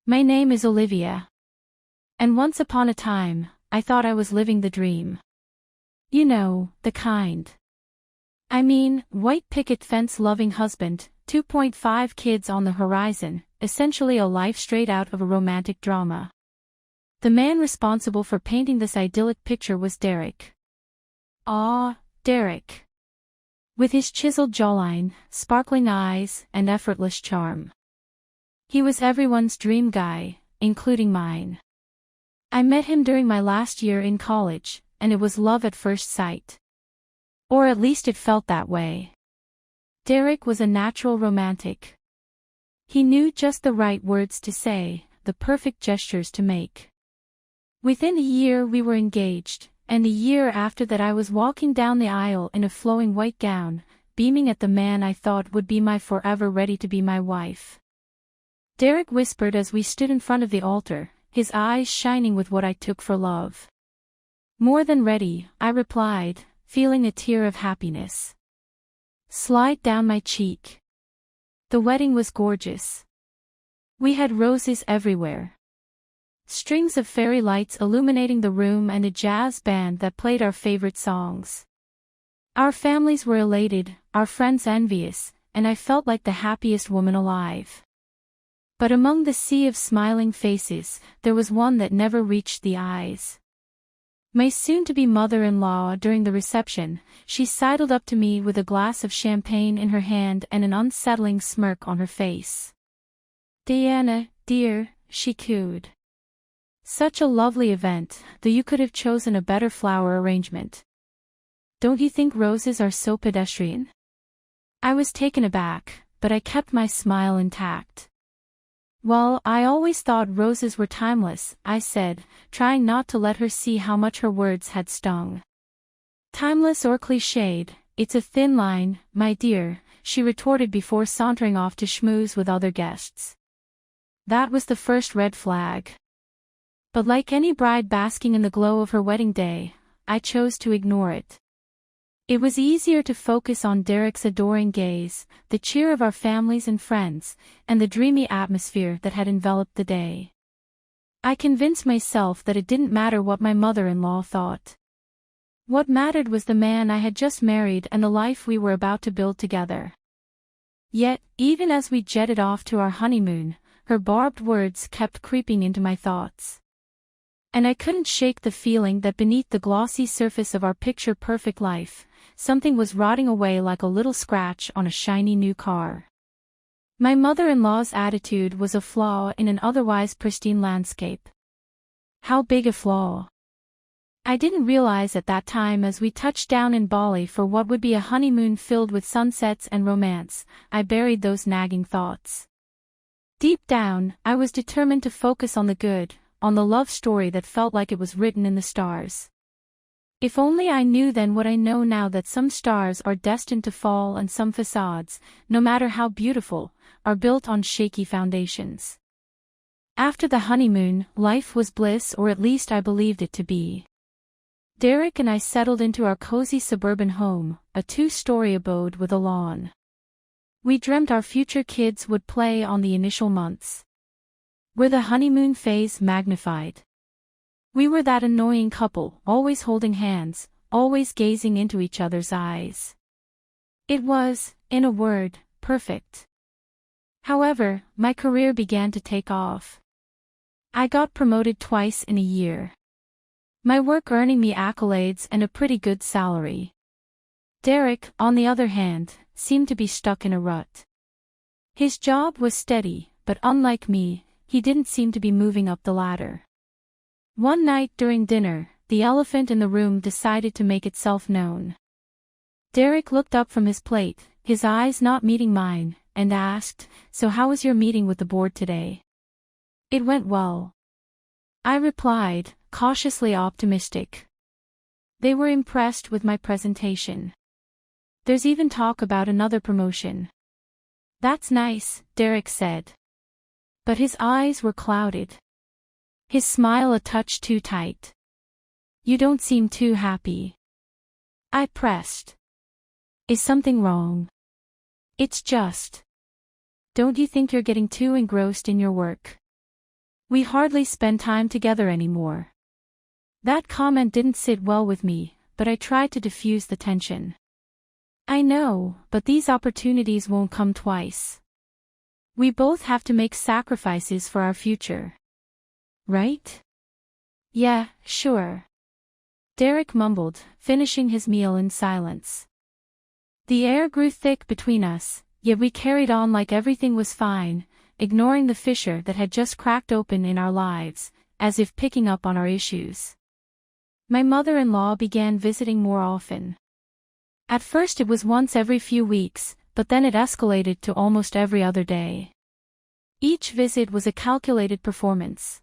My name is Olivia. And once upon a time, I thought I was living the dream. You know, the kind. I mean, white picket fence loving husband, 2.5 kids on the horizon, essentially a life straight out of a romantic drama. The man responsible for painting this idyllic picture was Derek. Ah, Derek. With his chiseled jawline, sparkling eyes, and effortless charm. He was everyone's dream guy, including mine. I met him during my last year in college, and it was love at first sight. Or at least it felt that way. Derek was a natural romantic. He knew just the right words to say, the perfect gestures to make. Within a year we were engaged, and a year after that I was walking down the aisle in a flowing white gown, beaming at the man I thought would be my forever ready to be my wife. Derek whispered as we stood in front of the altar, his eyes shining with what I took for love. More than ready, I replied, feeling a tear of happiness slide down my cheek. The wedding was gorgeous. We had roses everywhere. Strings of fairy lights illuminating the room and a jazz band that played our favorite songs. Our families were elated, our friends envious, and I felt like the happiest woman alive. But among the sea of smiling faces, there was one that never reached the eyes. My soon-to-be mother-in-law. During the reception, she sidled up to me with a glass of champagne in her hand and an unsettling smirk on her face. "Diana, dear," she cooed. "Such a lovely event, though you could have chosen a better flower arrangement. Don't you think roses are so pedestrian?" I was taken aback, but I kept my smile intact. "Well, I always thought roses were timeless," I said, trying not to let her see how much her words had stung. "Timeless or cliched, it's a thin line, my dear," she retorted before sauntering off to schmooze with other guests. That was the first red flag. But like any bride basking in the glow of her wedding day, I chose to ignore it. It was easier to focus on Derek's adoring gaze, the cheer of our families and friends, and the dreamy atmosphere that had enveloped the day. I convinced myself that it didn't matter what my mother-in-law thought. What mattered was the man I had just married and the life we were about to build together. Yet, even as we jetted off to our honeymoon, her barbed words kept creeping into my thoughts. And I couldn't shake the feeling that beneath the glossy surface of our picture-perfect life, something was rotting away like a little scratch on a shiny new car. My mother-in-law's attitude was a flaw in an otherwise pristine landscape. How big a flaw? I didn't realize at that time as we touched down in Bali for what would be a honeymoon filled with sunsets and romance. I buried those nagging thoughts. Deep down, I was determined to focus on the good, on the love story that felt like it was written in the stars. If only I knew then what I know now, that some stars are destined to fall and some facades, no matter how beautiful, are built on shaky foundations. After the honeymoon, life was bliss, or at least I believed it to be. Derek and I settled into our cozy suburban home, a 2-story abode with a lawn. We dreamt our future kids would play on the initial months. We're the honeymoon phase magnified. We were that annoying couple, always holding hands, always gazing into each other's eyes. It was, in a word, perfect. However, my career began to take off. I got promoted twice in a year. My work earning me accolades and a pretty good salary. Derek, on the other hand, seemed to be stuck in a rut. His job was steady, but unlike me, he didn't seem to be moving up the ladder. One night during dinner, the elephant in the room decided to make itself known. Derek looked up from his plate, his eyes not meeting mine, and asked, "So how was your meeting with the board today?" "It went well," I replied, cautiously optimistic. They were impressed with my presentation. There's even talk about another promotion. "That's nice," Derek said. But his eyes were clouded. His smile a touch too tight. "You don't seem too happy." I pressed. "Is something wrong?" "It's just. Don't you think you're getting too engrossed in your work?" We hardly spend time together anymore. That comment didn't sit well with me, but I tried to diffuse the tension. I know, but these opportunities won't come twice. We both have to make sacrifices for our future. Right? Yeah, sure. Derek mumbled, finishing his meal in silence. The air grew thick between us, yet we carried on like everything was fine, ignoring the fissure that had just cracked open in our lives, as if picking up on our issues. My mother-in-law began visiting more often. At first it was once every few weeks, but then it escalated to almost every other day. Each visit was a calculated performance.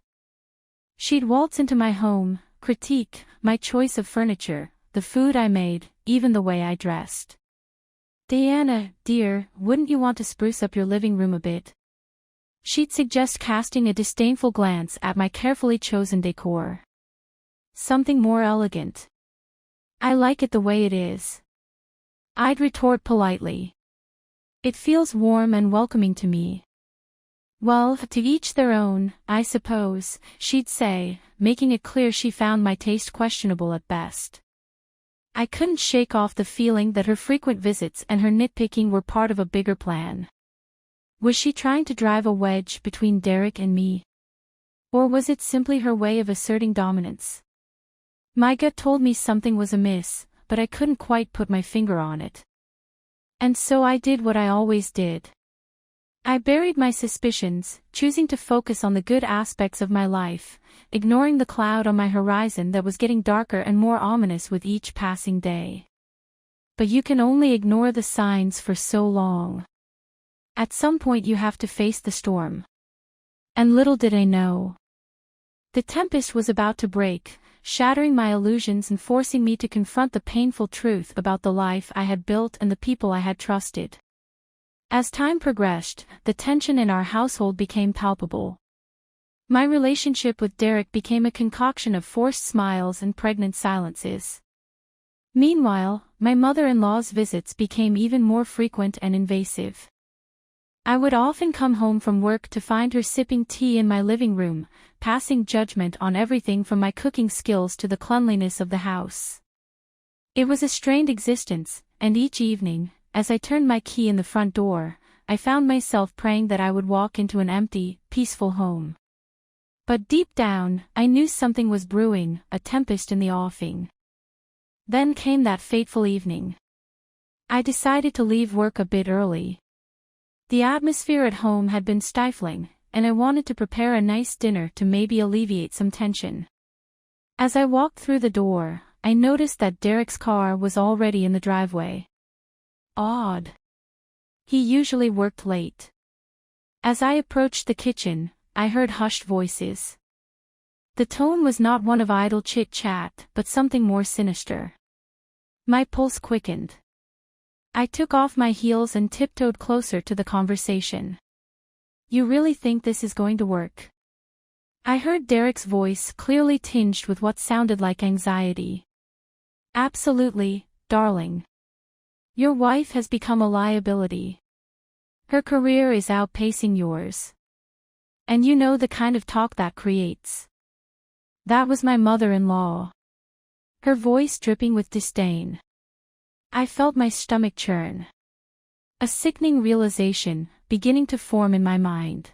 She'd waltz into my home, critique my choice of furniture, the food I made, even the way I dressed. "Diana, dear, wouldn't you want to spruce up your living room a bit?" She'd suggest, casting a disdainful glance at my carefully chosen decor. "Something more elegant. I like it the way it is." I'd retort politely. "It feels warm and welcoming to me." "Well, to each their own, I suppose," she'd say, making it clear she found my taste questionable at best. I couldn't shake off the feeling that her frequent visits and her nitpicking were part of a bigger plan. Was she trying to drive a wedge between Derek and me? Or was it simply her way of asserting dominance? My gut told me something was amiss, but I couldn't quite put my finger on it. And so I did what I always did. I buried my suspicions, choosing to focus on the good aspects of my life, ignoring the cloud on my horizon that was getting darker and more ominous with each passing day. But you can only ignore the signs for so long. At some point you have to face the storm. And little did I know. The tempest was about to break, shattering my illusions and forcing me to confront the painful truth about the life I had built and the people I had trusted. As time progressed, the tension in our household became palpable. My relationship with Derek became a concoction of forced smiles and pregnant silences. Meanwhile, my mother-in-law's visits became even more frequent and invasive. I would often come home from work to find her sipping tea in my living room, passing judgment on everything from my cooking skills to the cleanliness of the house. It was a strained existence, and each evening, as I turned my key in the front door, I found myself praying that I would walk into an empty, peaceful home. But deep down, I knew something was brewing, a tempest in the offing. Then came that fateful evening. I decided to leave work a bit early. The atmosphere at home had been stifling, and I wanted to prepare a nice dinner to maybe alleviate some tension. As I walked through the door, I noticed that Derek's car was already in the driveway. Odd. He usually worked late. As I approached the kitchen, I heard hushed voices. The tone was not one of idle chit-chat, but something more sinister. My pulse quickened. I took off my heels and tiptoed closer to the conversation. "You really think this is going to work?" I heard Derek's voice, clearly tinged with what sounded like anxiety. "Absolutely, darling. Your wife has become a liability. Her career is outpacing yours. And you know the kind of talk that creates." That was my mother-in-law. Her voice dripping with disdain. I felt my stomach churn. A sickening realization, beginning to form in my mind.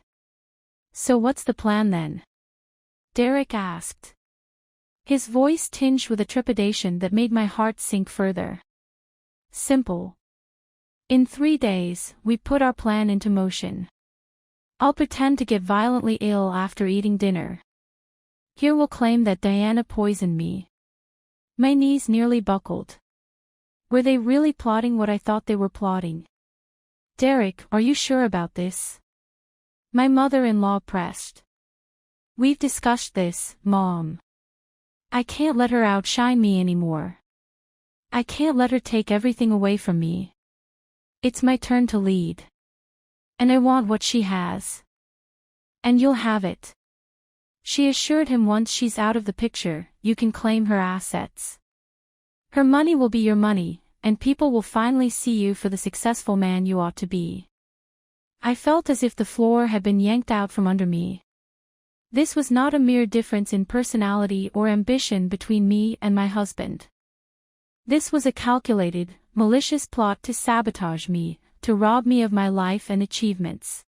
"So what's the plan then?" Derek asked. His voice tinged with a trepidation that made my heart sink further. "Simple. In 3 days, we put our plan into motion. I'll pretend to get violently ill after eating dinner. Here we'll claim that Diana poisoned me." My knees nearly buckled. Were they really plotting what I thought they were plotting? "Derek, are you sure about this?" My mother-in-law pressed. "We've discussed this, Mom. I can't let her outshine me anymore. I can't let her take everything away from me. It's my turn to lead. And I want what she has. And you'll have it." She assured him, "Once she's out of the picture, you can claim her assets. Her money will be your money, and people will finally see you for the successful man you ought to be." I felt as if the floor had been yanked out from under me. This was not a mere difference in personality or ambition between me and my husband. This was a calculated, malicious plot to sabotage me, to rob me of my life and achievements.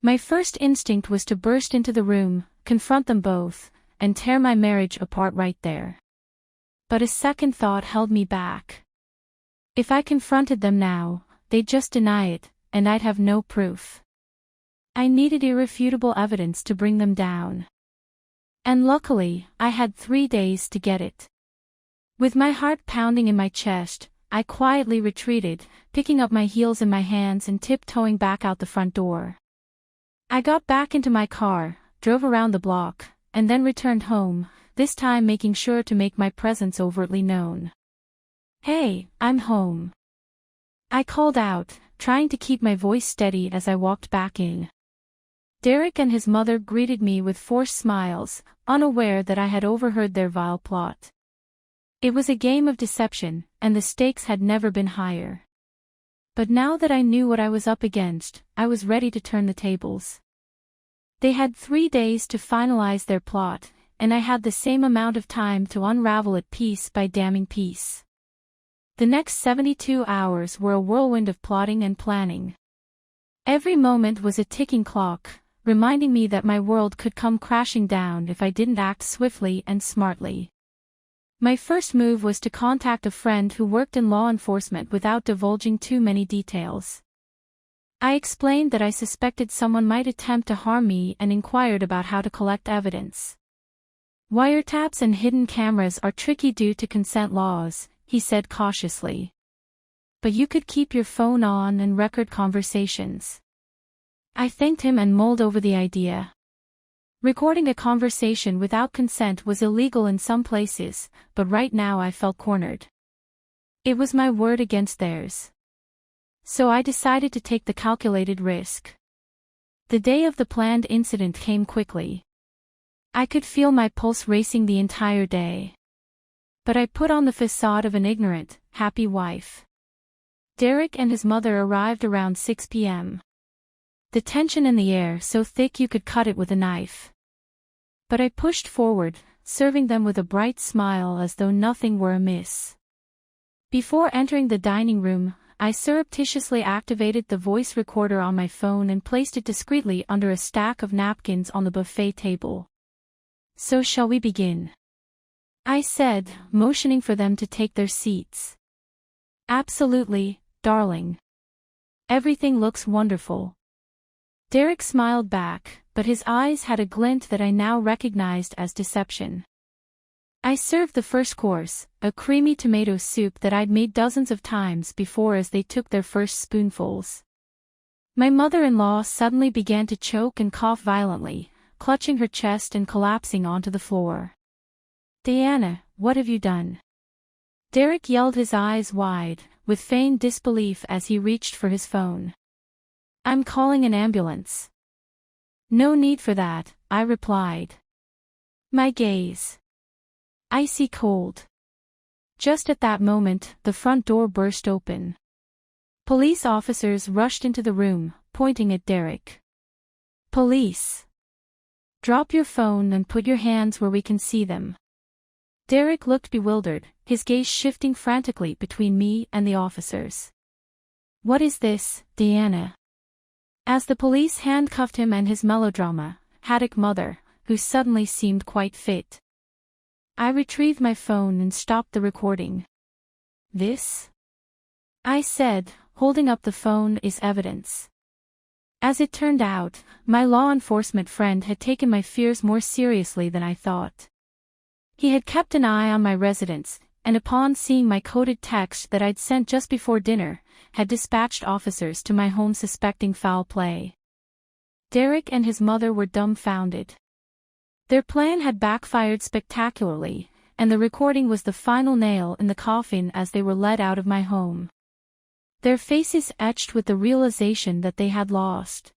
My first instinct was to burst into the room, confront them both, and tear my marriage apart right there. But a second thought held me back. If I confronted them now, they'd just deny it, and I'd have no proof. I needed irrefutable evidence to bring them down. And luckily, I had 3 days to get it. With my heart pounding in my chest, I quietly retreated, picking up my heels in my hands and tiptoeing back out the front door. I got back into my car, drove around the block, and then returned home, this time making sure to make my presence overtly known. "Hey, I'm home," I called out, trying to keep my voice steady as I walked back in. Derek and his mother greeted me with forced smiles, unaware that I had overheard their vile plot. It was a game of deception, and the stakes had never been higher. But now that I knew what I was up against, I was ready to turn the tables. They had 3 days to finalize their plot, and I had the same amount of time to unravel it piece by damning piece. The next 72 hours were a whirlwind of plotting and planning. Every moment was a ticking clock, reminding me that my world could come crashing down if I didn't act swiftly and smartly. My first move was to contact a friend who worked in law enforcement without divulging too many details. I explained that I suspected someone might attempt to harm me and inquired about how to collect evidence. "Wiretaps and hidden cameras are tricky due to consent laws," he said cautiously. "But you could keep your phone on and record conversations." I thanked him and mulled over the idea. Recording a conversation without consent was illegal in some places, but right now I felt cornered. It was my word against theirs. So I decided to take the calculated risk. The day of the planned incident came quickly. I could feel my pulse racing the entire day. But I put on the facade of an ignorant, happy wife. Derek and his mother arrived around 6 p.m. The tension in the air so thick you could cut it with a knife. But I pushed forward, serving them with a bright smile as though nothing were amiss. Before entering the dining room, I surreptitiously activated the voice recorder on my phone and placed it discreetly under a stack of napkins on the buffet table. "So shall we begin?" I said, motioning for them to take their seats. "Absolutely, darling. Everything looks wonderful." Derek smiled back, but his eyes had a glint that I now recognized as deception. I served the first course, a creamy tomato soup that I'd made dozens of times before as they took their first spoonfuls. My mother-in-law suddenly began to choke and cough violently, clutching her chest and collapsing onto the floor. "Diana, what have you done?" Derek yelled, his eyes wide, with feigned disbelief as he reached for his phone. "I'm calling an ambulance." "No need for that," I replied. My gaze icy cold. Just at that moment, the front door burst open. Police officers rushed into the room, pointing at Derek. "Police! Drop your phone and put your hands where we can see them." Derek looked bewildered, his gaze shifting frantically between me and the officers. "What is this, Diana?" As the police handcuffed him and his melodramatic mother, who suddenly seemed quite fit. I retrieved my phone and stopped the recording. "This," I said, holding up the phone, "is evidence." As it turned out, my law enforcement friend had taken my fears more seriously than I thought. He had kept an eye on my residence, and upon seeing my coded text that I'd sent just before dinner, had dispatched officers to my home suspecting foul play. Derek and his mother were dumbfounded. Their plan had backfired spectacularly, and the recording was the final nail in the coffin as they were led out of my home. Their faces etched with the realization that they had lost.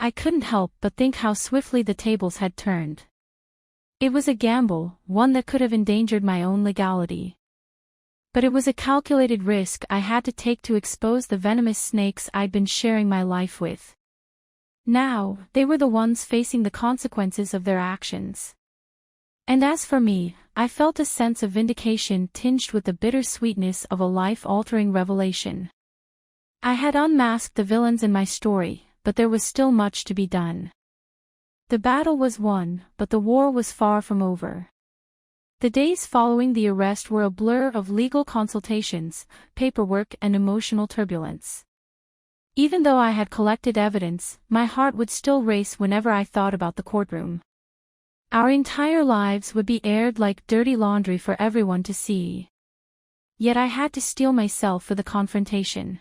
I couldn't help but think how swiftly the tables had turned. It was a gamble, one that could have endangered my own legality. But it was a calculated risk I had to take to expose the venomous snakes I'd been sharing my life with. Now, they were the ones facing the consequences of their actions. And as for me, I felt a sense of vindication tinged with the bitter sweetness of a life-altering revelation. I had unmasked the villains in my story, but there was still much to be done. The battle was won, but the war was far from over. The days following the arrest were a blur of legal consultations, paperwork, and emotional turbulence. Even though I had collected evidence, my heart would still race whenever I thought about the courtroom. Our entire lives would be aired like dirty laundry for everyone to see. Yet I had to steel myself for the confrontation.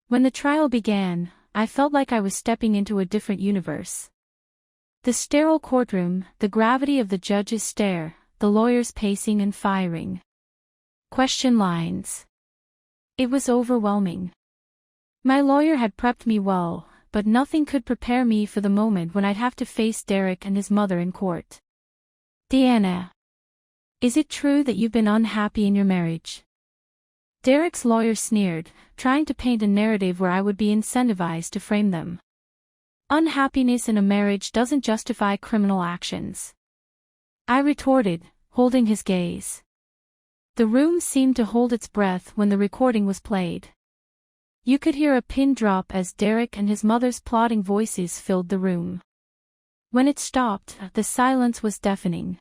When the trial began, I felt like I was stepping into a different universe. The sterile courtroom, the gravity of the judge's stare, the lawyers pacing and firing question lines. It was overwhelming. My lawyer had prepped me well, but nothing could prepare me for the moment when I'd have to face Derek and his mother in court. Deanna. Is it true that you've been unhappy in your marriage? Derek's lawyer sneered, trying to paint a narrative where I would be incentivized to frame them. Unhappiness in a marriage doesn't justify criminal actions. I retorted, holding his gaze. The room seemed to hold its breath when the recording was played. You could hear a pin drop as Derek and his mother's plotting voices filled the room. When it stopped, the silence was deafening.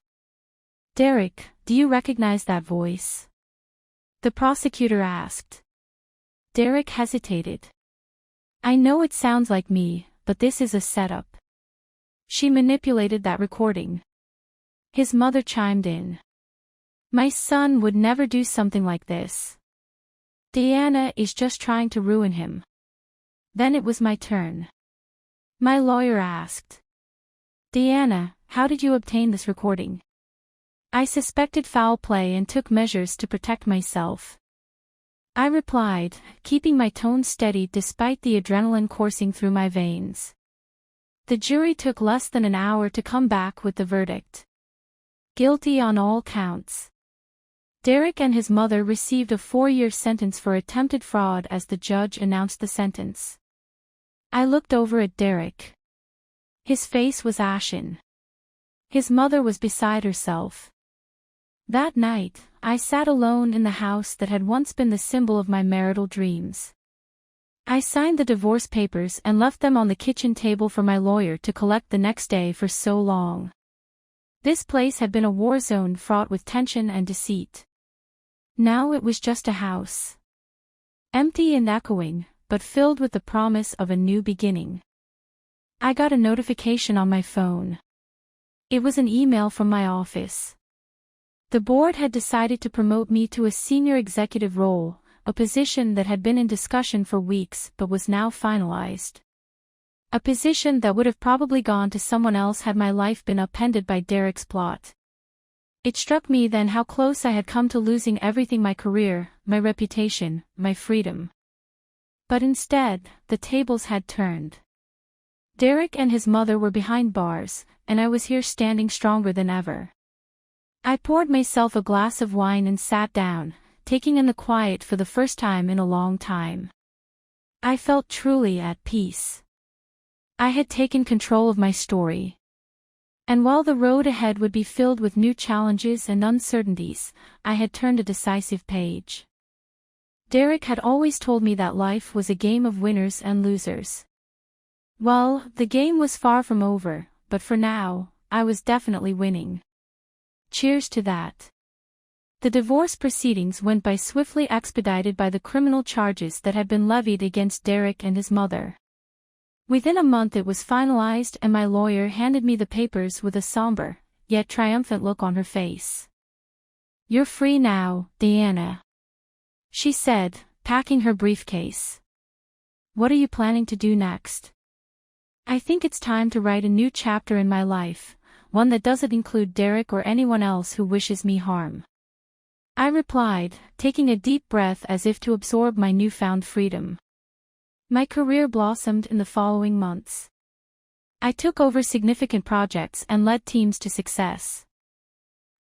Derek, do you recognize that voice? The prosecutor asked. Derek hesitated. I know it sounds like me, but this is a setup. She manipulated that recording. His mother chimed in. My son would never do something like this. Deanna is just trying to ruin him. Then it was my turn. My lawyer asked. Deanna, how did you obtain this recording? I suspected foul play and took measures to protect myself. I replied, keeping my tone steady despite the adrenaline coursing through my veins. The jury took less than an hour to come back with the verdict. Guilty on all counts. Derek and his mother received a 4-year sentence for attempted fraud as the judge announced the sentence. I looked over at Derek. His face was ashen. His mother was beside herself. That night, I sat alone in the house that had once been the symbol of my marital dreams. I signed the divorce papers and left them on the kitchen table for my lawyer to collect the next day for so long. This place had been a war zone fraught with tension and deceit. Now it was just a house. Empty and echoing, but filled with the promise of a new beginning. I got a notification on my phone. It was an email from my office. The board had decided to promote me to a senior executive role, a position that had been in discussion for weeks but was now finalized. A position that would have probably gone to someone else had my life been upended by Derek's plot. It struck me then how close I had come to losing everything: my career, my reputation, my freedom. But instead, the tables had turned. Derek and his mother were behind bars, and I was here standing stronger than ever. I poured myself a glass of wine and sat down, taking in the quiet for the first time in a long time. I felt truly at peace. I had taken control of my story. And while the road ahead would be filled with new challenges and uncertainties, I had turned a decisive page. Derek had always told me that life was a game of winners and losers. Well, the game was far from over, but for now, I was definitely winning. Cheers to that. The divorce proceedings went by swiftly, expedited by the criminal charges that had been levied against Derek and his mother. Within a month it was finalized and my lawyer handed me the papers with a somber, yet triumphant look on her face. You're free now, Deanna, she said, packing her briefcase. What are you planning to do next? I think it's time to write a new chapter in my life, one that doesn't include Derek or anyone else who wishes me harm. I replied, taking a deep breath as if to absorb my newfound freedom. My career blossomed in the following months. I took over significant projects and led teams to success.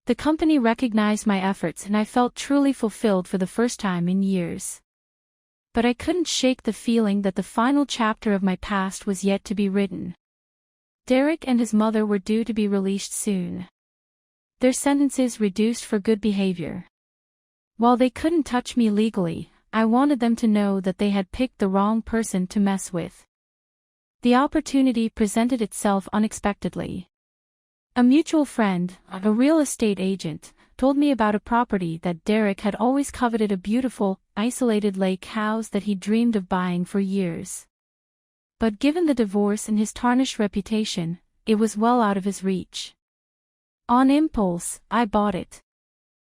The company recognized my efforts and I felt truly fulfilled for the first time in years. But I couldn't shake the feeling that the final chapter of my past was yet to be written. Derek and his mother were due to be released soon. Their sentences reduced for good behavior. While they couldn't touch me legally, I wanted them to know that they had picked the wrong person to mess with. The opportunity presented itself unexpectedly. A mutual friend, a real estate agent, told me about a property that Derek had always coveted, a beautiful, isolated lake house that he dreamed of buying for years. But given the divorce and his tarnished reputation, it was well out of his reach. On impulse, I bought it.